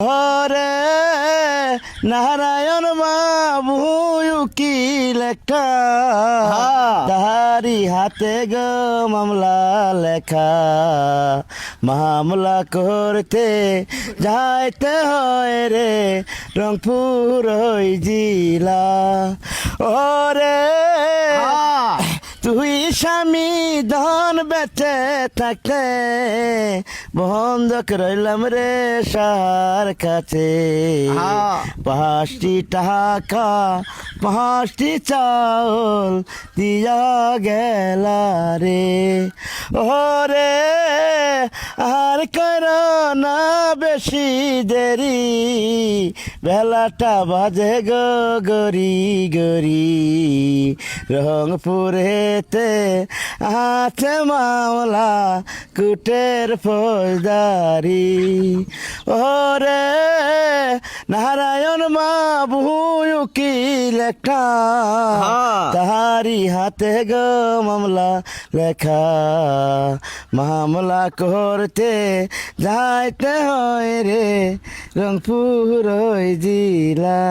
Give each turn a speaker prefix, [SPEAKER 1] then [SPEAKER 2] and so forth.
[SPEAKER 1] হরে নারায়ণ বাবু উকিল একটা তাহারি হাতে গো মামলা লেখা মামলা করতে যাইতে হয় রে রংপুর ওই জিলা ওরে তুই স্বামী ধন বেঁচে থাকলে বন্ধক রইলাম রে সার কাছে 5টি টাকা 5টি চাউল দিয়া গেলা রে ওরে আর কর না বেশি দেরি বেলাটা বাজে গো গরি গরি রংপুরেতে আছে মামলা কুটের ফৌজদারি ওরে নারায়ণ বাবু উকিল একটা তাহারি হাতে গো মামলা লেখা মামলা করতে যাইতে হয় রে রংপুর ওই জিলা।